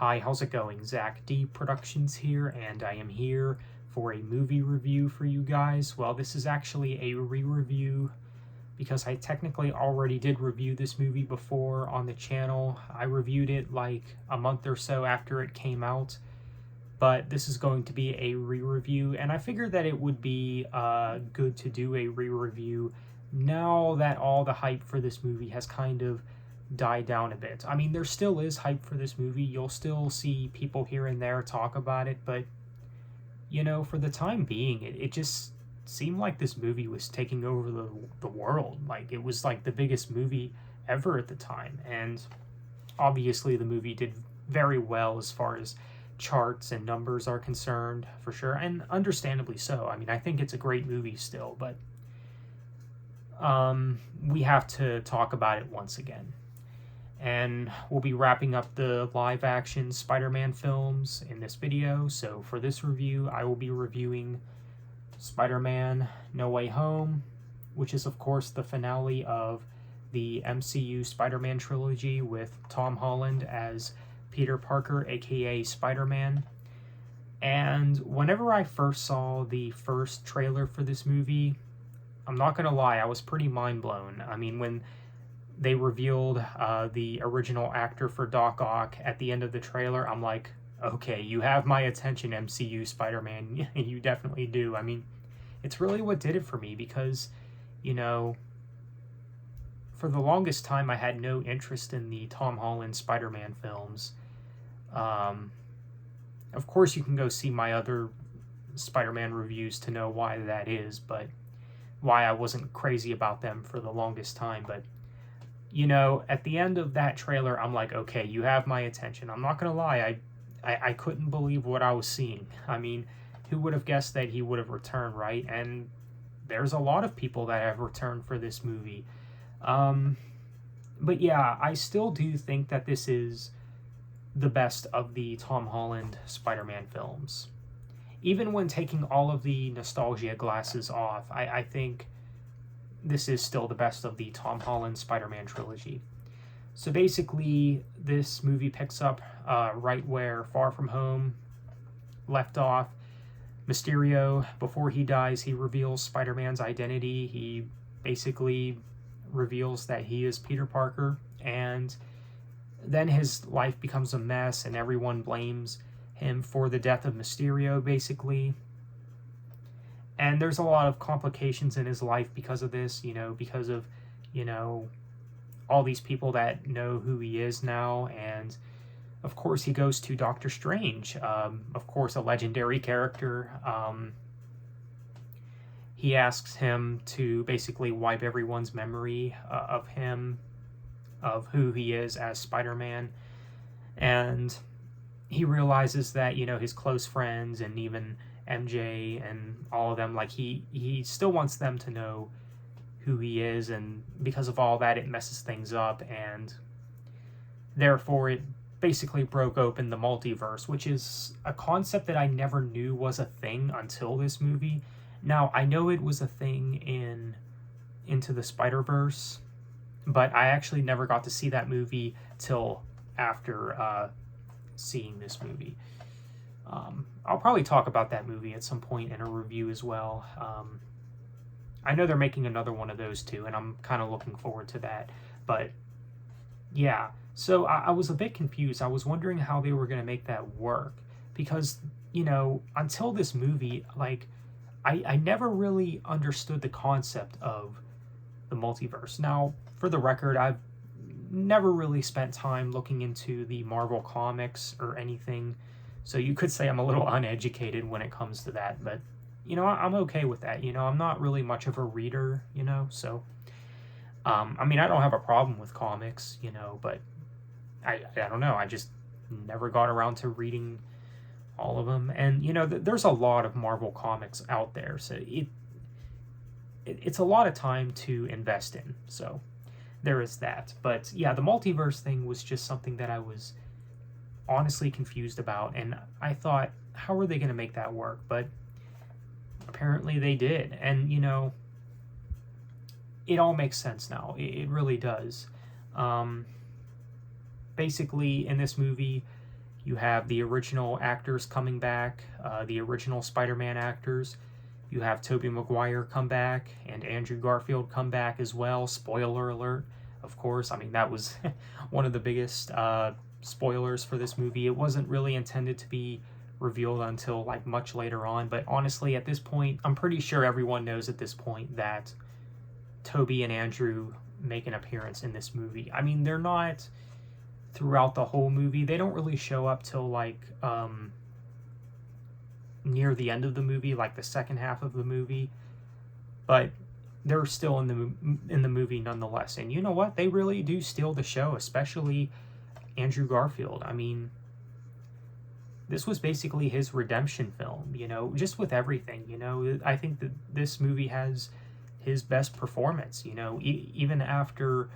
Hi, how's it going? Zach D Productions here, and I am here for a movie review for you guys. Well, this is actually a re-review because I technically already did review this movie before on the channel. I reviewed it like a month or so after it came out, but this is going to be a re-review, and I figured that it would be good to do a re-review now that all the hype for this movie has kind of died down a bit. I mean, there still is hype for this movie. You'll still see people here and there talk about it, but for the time being, it just seemed like this movie was taking over the world. Like, it was like the biggest movie ever at the time. And obviously, the movie did very well as far as charts and numbers are concerned, for sure, and understandably so. I mean, I think it's a great movie still, but we have to talk about it once again. And we'll be wrapping up the live-action Spider-Man films in this video. So for this review, I will be reviewing Spider-Man No Way Home, which is, of course, the finale of the MCU Spider-Man trilogy with Tom Holland as Peter Parker, aka Spider-Man. And whenever I first saw the first trailer for this movie, I'm not going to lie, I was pretty mind-blown. I mean, when they revealed the original actor for Doc Ock at the end of the trailer, I'm like, okay, you have my attention, MCU Spider-Man. You definitely do. I mean, it's really what did it for me because, for the longest time, I had no interest in the Tom Holland Spider-Man films. Of course, you can go see my other Spider-Man reviews to know why that is, but why I wasn't crazy about them for the longest time. But at the end of that trailer, I'm like, okay, you have my attention. I'm not gonna lie, I couldn't believe what I was seeing. I mean, who would have guessed that he would have returned, right? And there's a lot of people that have returned for this movie. But yeah, I still do think that this is the best of the Tom Holland Spider-Man films. Even when taking all of the nostalgia glasses off, I think this is still the best of the Tom Holland Spider-Man trilogy. So basically, this movie picks up right where Far From Home left off. Mysterio, before he dies, he reveals Spider-Man's identity. He basically reveals that he is Peter Parker, and then his life becomes a mess, and everyone blames him for the death of Mysterio, basically. And there's a lot of complications in his life because of this, because of, all these people that know who he is now. And of course, he goes to Doctor Strange, of course, a legendary character. He asks him to basically wipe everyone's memory of him, of who he is as Spider-Man. And he realizes that, his close friends and even MJ and all of them, like, he still wants them to know who he is, and because of all that, it messes things up, and therefore it basically broke open the multiverse, which is a concept that I never knew was a thing until this movie. Now, I know it was a thing in Into the Spider-Verse, but I actually never got to see that movie till after seeing this movie. I'll probably talk about that movie at some point in a review as well. I know they're making another one of those too, and I'm kind of looking forward to that. But yeah, so I was a bit confused. I was wondering how they were going to make that work because, until this movie, like, I never really understood the concept of the multiverse. Now, for the record, I've never really spent time looking into the Marvel comics or anything, so you could say I'm a little uneducated when it comes to that, but I'm okay with that. I'm not really much of a reader, so I mean, I don't have a problem with comics, but I don't know, I just never got around to reading all of them. And there's a lot of Marvel comics out there, so it's a lot of time to invest in, so there is that. But yeah, the multiverse thing was just something that I was honestly confused about, and I thought, how are they going to make that work? But apparently they did, and it all makes sense now. It really does. Basically, in this movie, You have the original actors coming back, the original Spider-Man actors. You have Tobey Maguire come back and Andrew Garfield come back as well. Spoiler alert, of course. I mean, that was one of the biggest spoilers for this movie. It wasn't really intended to be revealed until like much later on, but honestly, at this point, I'm pretty sure everyone knows at this point that Tobey and Andrew make an appearance in this movie. I mean, they're not throughout the whole movie. They don't really show up till like near the end of the movie, like the second half of the movie, but they're still in the movie nonetheless. And you know what? They really do steal the show, especially Andrew Garfield. I mean, this was basically his redemption film, you know, just with everything, you know. I think that this movie has his best performance, you know, even after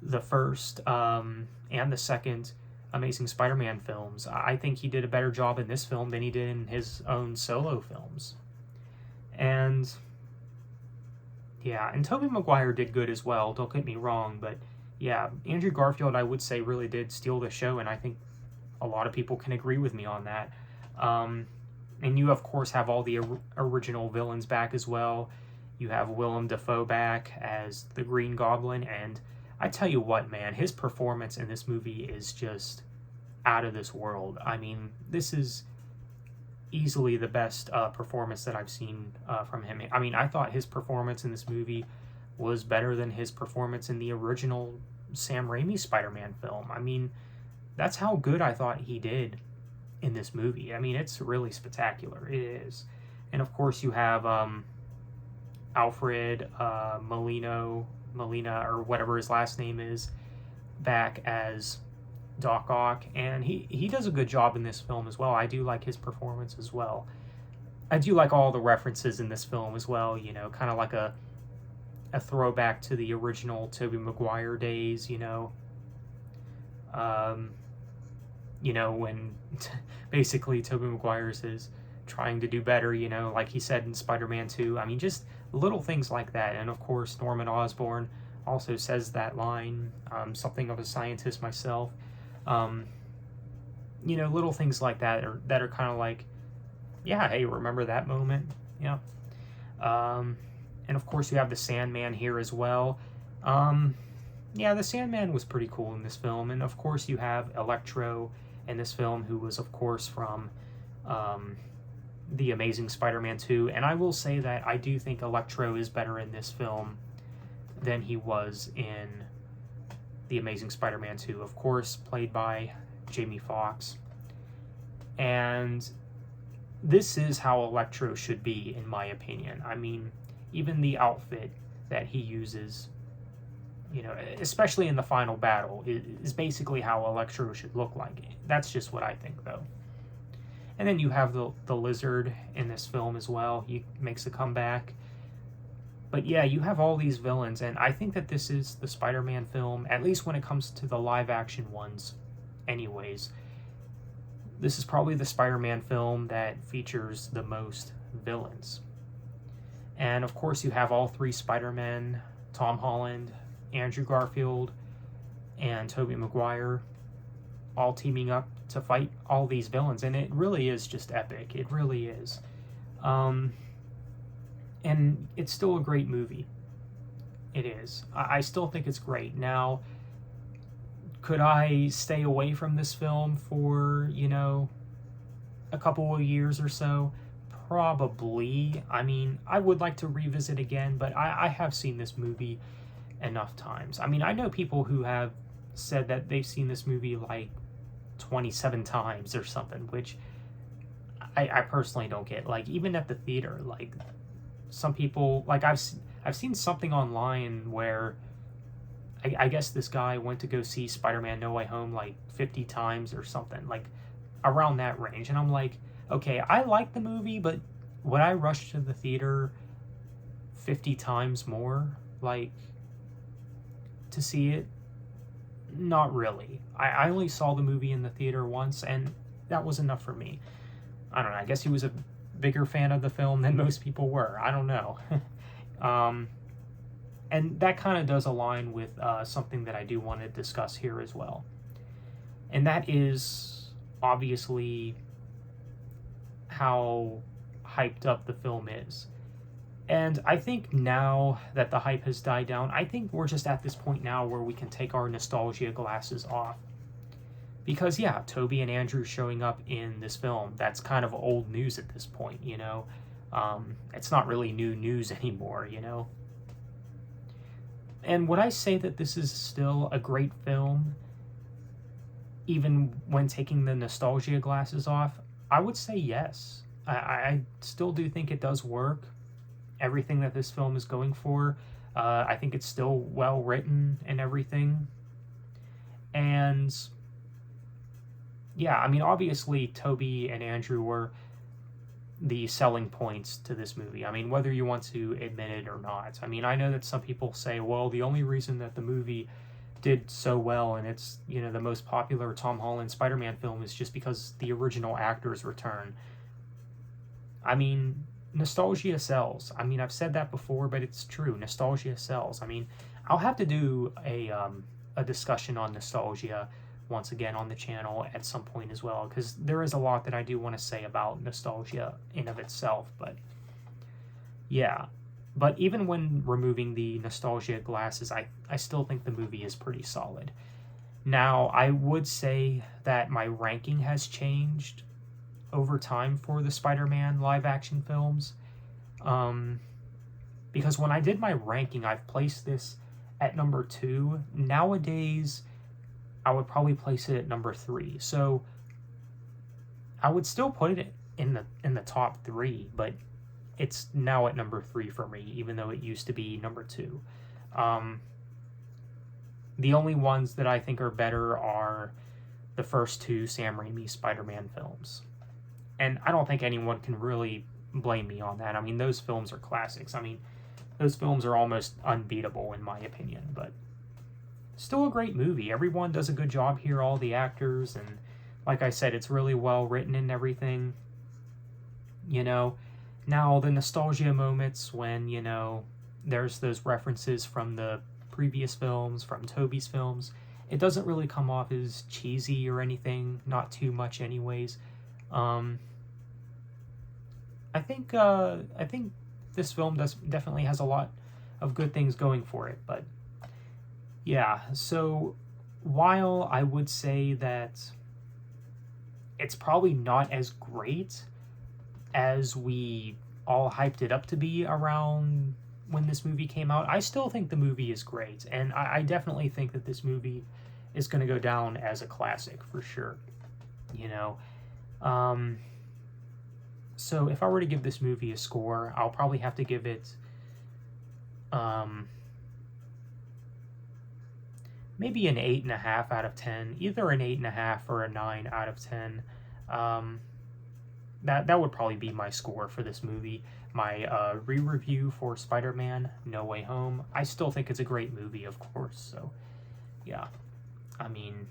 the first and the second Amazing Spider-Man films. I think he did a better job in this film than he did in his own solo films. And yeah, and Tobey Maguire did good as well, don't get me wrong, but yeah, Andrew Garfield, I would say, really did steal the show, and I think a lot of people can agree with me on that. And you, of course, have all the original villains back as well. You have Willem Dafoe back as the Green Goblin, and I tell you what, man, his performance in this movie is just out of this world. I mean, this is easily the best performance that I've seen from him. I mean, I thought his performance in this movie was better than his performance in the original Sam Raimi Spider-Man film. I mean, that's how good I thought he did in this movie. I mean, it's really spectacular. It is. And of course, you have Alfred Molina, or whatever his last name is, back as Doc Ock, and he does a good job in this film as well. I do like his performance as well. I do like all the references in this film as well, you know, kind of like a throwback to the original Tobey Maguire days, you know. You know, when basically Tobey Maguire is trying to do better, you know, like he said in Spider-Man 2. I mean, just little things like that. And of course, Norman Osborn also says that line, something of a scientist myself. You know, little things like that are kind of like, yeah, hey, remember that moment? Yeah. And of course, you have the Sandman here as well. Yeah, the Sandman was pretty cool in this film. And of course, you have Electro in this film, who was, of course, from The Amazing Spider-Man 2. And I will say that I do think Electro is better in this film than he was in The Amazing Spider-Man 2. Of course, played by Jamie Foxx. And this is how Electro should be, in my opinion. I mean, even the outfit that he uses, you know, especially in the final battle, is basically how Electro should look like. That's just what I think, though. And then you have the Lizard in this film as well. He makes a comeback. But yeah, you have all these villains, and I think that this is the Spider-Man film, at least when it comes to the live-action ones anyways. This is probably the Spider-Man film that features the most villains. And of course, you have all three Spider-Men, Tom Holland, Andrew Garfield, and Tobey Maguire, all teaming up to fight all these villains. And it really is just epic. It really is. And it's still a great movie. It is. I still think it's great. Now, could I stay away from this film for, you know, a couple of years or so? Probably. I mean, I would like to revisit again, but I have seen this movie enough times. I mean, I know people who have said that they've seen this movie like 27 times or something, which I personally don't get. Like, even at the theater, like, some people, like, I've seen something online where I guess this guy went to go see Spider-Man No Way Home like 50 times or something, like around that range. And I'm like, okay, I like the movie, but would I rush to the theater 50 times more, like, to see it? Not really. I only saw the movie in the theater once, and that was enough for me. I don't know, I guess he was a bigger fan of the film than most people were. I don't know. And that kind of does align with something that I do want to discuss here as well. And that is obviously how hyped up the film is. And I think now that the hype has died down, I think we're just at this point now where we can take our nostalgia glasses off. Because, yeah, Toby and Andrew showing up in this film, that's kind of old news at this point, you know? It's not really new news anymore, you know? And would I say that this is still a great film, even when taking the nostalgia glasses off? I would say yes. I still do think it does work. Everything that this film is going for, I think it's still well written and everything. And yeah, I mean, obviously, Toby and Andrew were the selling points to this movie. I mean, whether you want to admit it or not. I mean, I know that some people say, well, the only reason that the movie did so well and it's, you know, the most popular Tom Holland Spider-Man film is just because the original actors return. I mean, nostalgia sells. I mean, I've said that before, but it's true. Nostalgia sells. I mean, I'll have to do a discussion on nostalgia once again on the channel at some point as well, because there is a lot that I do want to say about nostalgia in of itself. But yeah, but even when removing the nostalgia glasses, I still think the movie is pretty solid. Now, I would say that my ranking has changed over time for the Spider-Man live-action films. Because when I did my ranking, I've placed this at number 2. Nowadays, I would probably place it at number 3. So I would still put it in the top 3, but it's now at number 3 for me, even though it used to be number 2. The only ones that I think are better are the first 2 Sam Raimi Spider-Man films. And I don't think anyone can really blame me on that. I mean, those films are classics. I mean, those films are almost unbeatable in my opinion, but still a great movie. Everyone does a good job here, all the actors, and like I said, it's really well written and everything. You know, now the nostalgia moments when, you know, there's those references from the previous films, from Toby's films, it doesn't really come off as cheesy or anything, not too much anyways. I think this film definitely has a lot of good things going for it, but yeah, so while I would say that it's probably not as great as we all hyped it up to be around when this movie came out, I still think the movie is great, and I definitely think that this movie is going to go down as a classic for sure, you know. So if I were to give this movie a score, I'll probably have to give it maybe an 8.5 out of 10, either an 8.5 or a 9 out of 10. That would probably be my score for this movie. My re-review for Spider-Man No Way Home. I still think it's a great movie, of course. So yeah, I mean,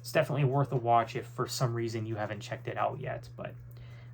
it's definitely worth a watch if for some reason you haven't checked it out yet. But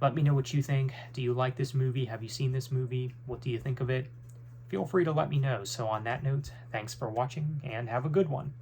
let me know what you think. Do you like this movie? Have you seen this movie? What do you think of it? Feel free to let me know. So on that note, thanks for watching and have a good one.